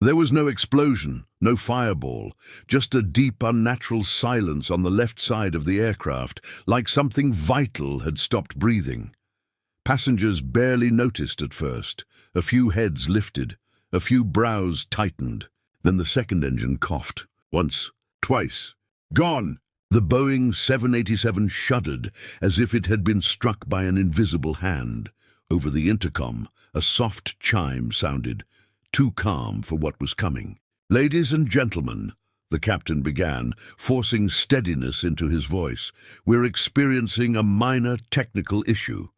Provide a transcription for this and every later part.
There was no explosion, no fireball, just a deep, unnatural silence on the left side of the aircraft, like something vital had stopped breathing. Passengers barely noticed at first. A few heads lifted, a few brows tightened. Then the second engine coughed. Once, twice. Gone! The Boeing 787 shuddered as if it had been struck by an invisible hand. Over the intercom, a soft chime sounded, too calm for what was coming. "Ladies and gentlemen," the captain began, forcing steadiness into his voice, "we're experiencing a minor technical issue.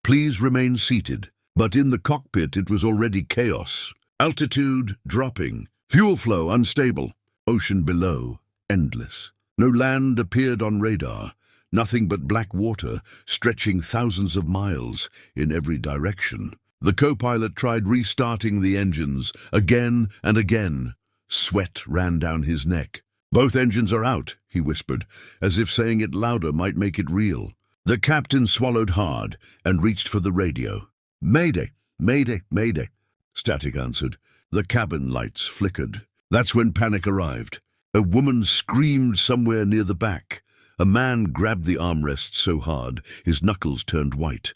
Please remain seated." But in the cockpit it was already chaos. Altitude dropping, fuel flow unstable, ocean below endless. No land appeared on radar, nothing but black water stretching thousands of miles in every direction. The co-pilot tried restarting the engines again and again. Sweat ran down his neck. "Both engines are out," he whispered, as if saying it louder might make it real. The captain swallowed hard and reached for the radio. "Mayday, mayday, mayday," static answered. The cabin lights flickered. That's when panic arrived. A woman screamed somewhere near the back. A man grabbed the armrest so hard his knuckles turned white.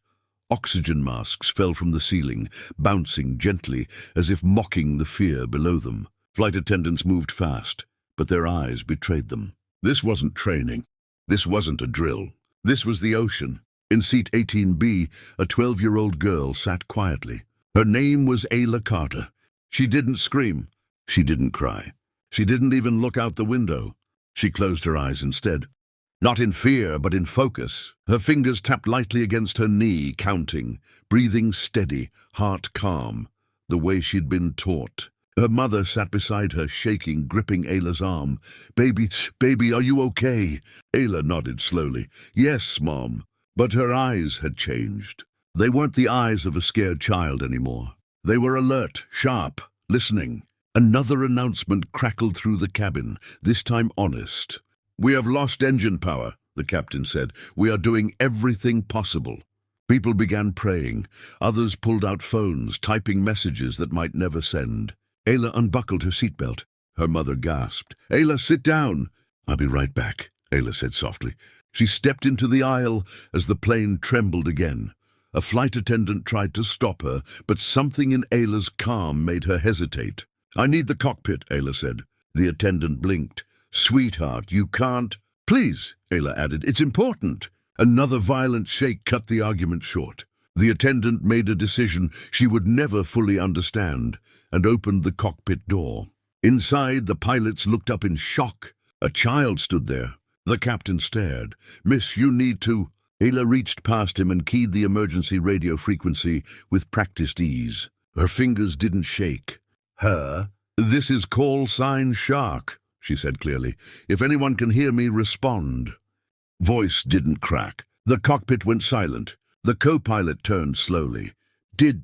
Oxygen masks fell from the ceiling, bouncing gently as if mocking the fear below them. Flight attendants moved fast, but their eyes betrayed them. This wasn't training. This wasn't a drill. This was the ocean. In seat 18B, a 12-year-old girl sat quietly. Her name was Ayla Carter. She didn't scream. She didn't cry. She didn't even look out the window. She closed her eyes instead. Not in fear, but in focus. Her fingers tapped lightly against her knee, counting, breathing steady, heart calm, the way she'd been taught. Her mother sat beside her, shaking, gripping Ayla's arm. Baby, are you okay?" Ayla nodded slowly. "Yes, Mom." But her eyes had changed. They weren't the eyes of a scared child anymore. They were alert, sharp, listening. Another announcement crackled through the cabin, this time honest. "We have lost engine power," the captain said. "We are doing everything possible." People began praying. Others pulled out phones, typing messages that might never send. Ayla unbuckled her seatbelt. Her mother gasped. "Ayla, sit down." "I'll be right back," Ayla said softly. She stepped into the aisle as the plane trembled again. A flight attendant tried to stop her, but something in Ayla's calm made her hesitate. "I need the cockpit," Ayla said. The attendant blinked. "Sweetheart, you can't—" "Please," Ayla added, "it's important." Another violent shake cut the argument short. The attendant made a decision she would never fully understand and opened the cockpit door. Inside, the pilots looked up in shock. A child stood there. The captain stared. "Miss, you need to—" Ayla reached past him and keyed the emergency radio frequency with practiced ease. Her fingers didn't shake. "This is call sign Shark," she said clearly. "If anyone can hear me, respond." Voice didn't crack. The cockpit went silent. The co-pilot turned slowly. Did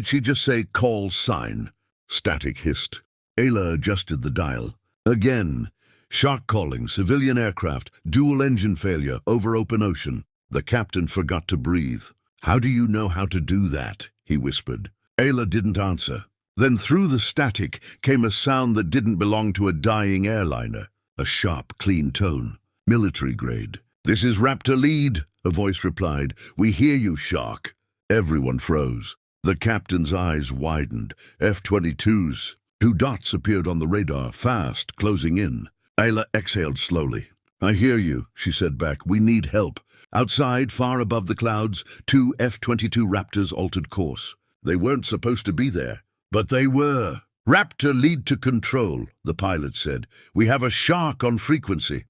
she just say call sign?" Static hissed. Ayla adjusted the dial. Again. "Shark calling, civilian aircraft, dual engine failure, over open ocean." The captain forgot to breathe. "How do you know how to do that?" he whispered. Ayla didn't answer. Then through the static came a sound that didn't belong to a dying airliner. A sharp, clean tone. Military grade. "This is Raptor Lead," a voice replied. "We hear you, Shark." Everyone froze. The captain's eyes widened. F-22s. 2 dots appeared on the radar, fast, closing in. Ayla exhaled slowly. "I hear you," she said back. "We need help." Outside, far above the clouds, 2 F-22 Raptors altered course. They weren't supposed to be there, but they were. "Raptor lead to control," the pilot said. "We have a Shark on frequency."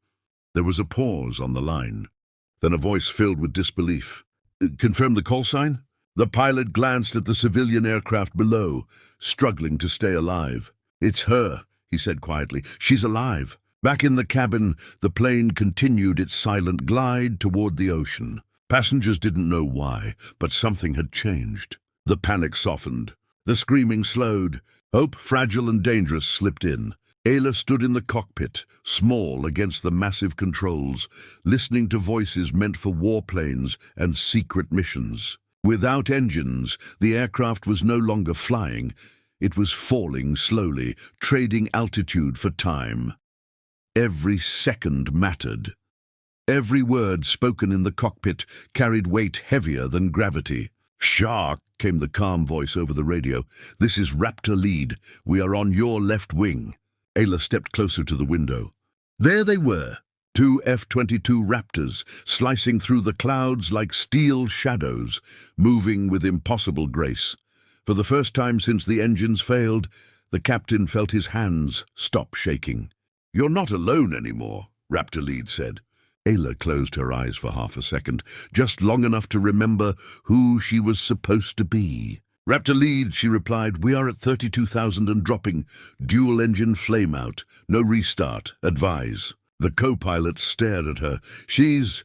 There was a pause on the line. Then a voice filled with disbelief. "Confirm the call sign?" The pilot glanced at the civilian aircraft below, struggling to stay alive. "It's her," he said quietly. "She's alive." Back in the cabin, the plane continued its silent glide toward the ocean. Passengers didn't know why, but something had changed. The panic softened. The screaming slowed. Hope, fragile and dangerous, slipped in. Ayla stood in the cockpit, small against the massive controls, listening to voices meant for warplanes and secret missions. Without engines, the aircraft was no longer flying. It was falling slowly, trading altitude for time. Every second mattered. Every word spoken in the cockpit carried weight heavier than gravity. "Shark," came the calm voice over the radio. "This is Raptor Lead. We are on your left wing." Ayla stepped closer to the window. There they were, two F-22 Raptors, slicing through the clouds like steel shadows, moving with impossible grace. For the first time since the engines failed, the captain felt his hands stop shaking. "You're not alone anymore," Raptor Lead said. Ayla closed her eyes for half a second, just long enough to remember who she was supposed to be. "Raptor Lead," she replied, "we are at 32,000 and dropping. Dual-engine flame-out. No restart. Advise." The co-pilot stared at her. She's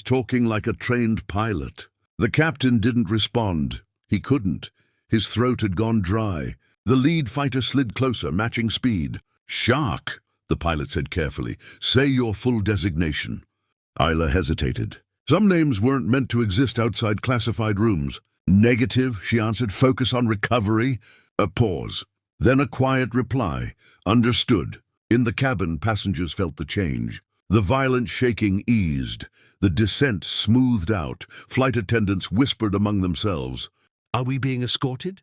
talking like a trained pilot." The captain didn't respond. He couldn't. His throat had gone dry. The lead fighter slid closer, matching speed. "Shark," the pilot said carefully. "Say your full designation." Ayla hesitated. Some names weren't meant to exist outside classified rooms. "Negative," she answered. "Focus on recovery." A pause. Then a quiet reply. "Understood." In the cabin, passengers felt the change. The violent shaking eased. The descent smoothed out. Flight attendants whispered among themselves. "Are we being escorted?"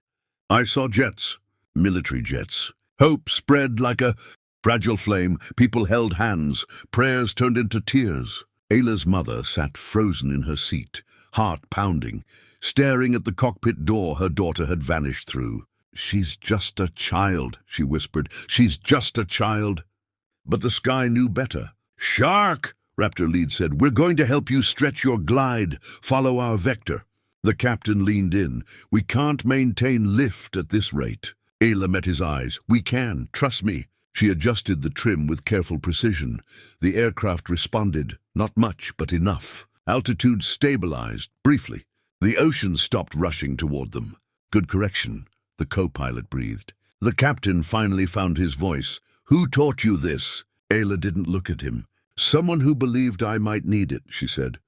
"I saw jets. Military jets." Hope spread like a fragile flame. People held hands. Prayers turned into tears. Ayla's mother sat frozen in her seat, heart pounding, staring at the cockpit door her daughter had vanished through. "She's just a child," she whispered. "She's just a child." But the sky knew better. "Shark," Raptor Lead said, "we're going to help you stretch your glide. Follow our vector." The captain leaned in. "We can't maintain lift at this rate." Ayla met his eyes. "We can. Trust me." She adjusted the trim with careful precision. The aircraft responded. Not much, but enough. Altitude stabilized, briefly. The ocean stopped rushing toward them. "Good correction," the co-pilot breathed. The captain finally found his voice. "Who taught you this?" Ayla didn't look at him. "Someone who believed I might need it," she said.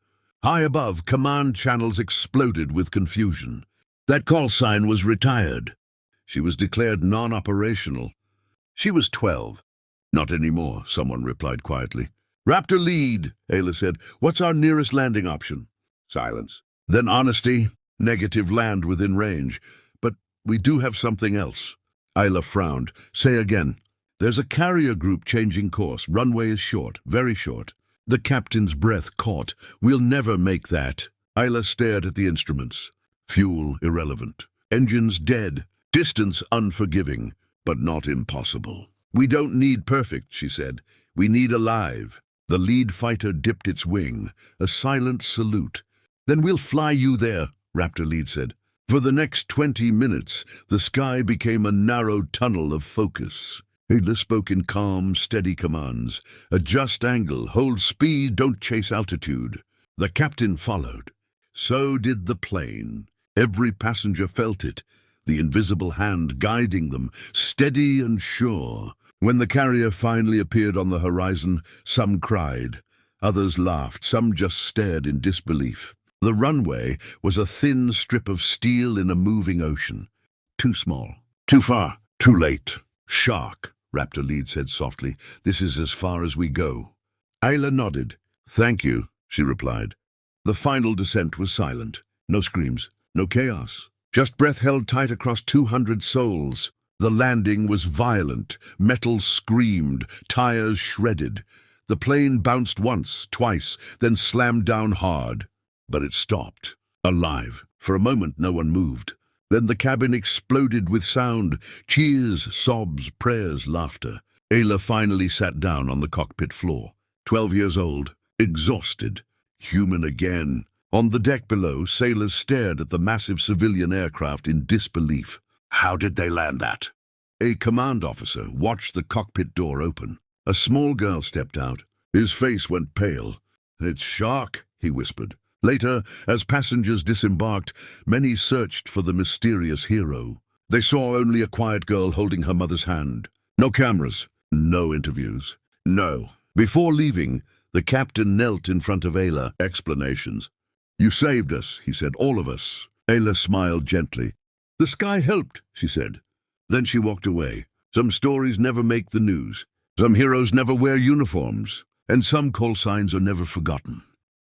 High above, command channels exploded with confusion. That call sign was retired. She was declared non-operational. She was 12. "Not anymore," someone replied quietly. "Raptor Lead," Ayla said. "What's our nearest landing option?" Silence. "Then honesty." "Negative, land within range. But we do have something else." Ayla frowned. "Say again." "There's a carrier group changing course. Runway is short, very short." The captain's breath caught. "We'll never make that." Ayla stared at the instruments. Fuel irrelevant. Engines dead. Distance unforgiving, but not impossible. "We don't need perfect," she said. "We need alive." The lead fighter dipped its wing, a silent salute. "Then we'll fly you there," Raptor Lead said. For the next 20 minutes, the sky became a narrow tunnel of focus. Ayla spoke in calm, steady commands. "Adjust angle, hold speed, don't chase altitude." The captain followed. So did the plane. Every passenger felt it, the invisible hand guiding them, steady and sure. When the carrier finally appeared on the horizon, some cried, others laughed, some just stared in disbelief. The runway was a thin strip of steel in a moving ocean. Too small, too far, too late. "Shark," Raptor Lead said softly. "This is as far as we go." Ayla nodded. "Thank you," she replied. The final descent was silent. No screams, no chaos. Just breath held tight across 200 souls. The landing was violent. Metal screamed, tires shredded. The plane bounced once, twice, then slammed down hard. But it stopped. Alive. For a moment no one moved. Then the cabin exploded with sound. Cheers, sobs, prayers, laughter. Ayla finally sat down on the cockpit floor. 12 years old, exhausted, human again. On the deck below, sailors stared at the massive civilian aircraft in disbelief. "How did they land that?" A command officer watched the cockpit door open. A small girl stepped out. His face went pale. "It's Shark," he whispered. Later, as passengers disembarked, many searched for the mysterious hero. They saw only a quiet girl holding her mother's hand. No cameras, no interviews, no. Before leaving, the captain knelt in front of Ayla. Explanations. "You saved us," he said, "all of us." Ayla smiled gently. "The sky helped," she said. Then she walked away. Some stories never make the news. Some heroes never wear uniforms. And some call signs are never forgotten.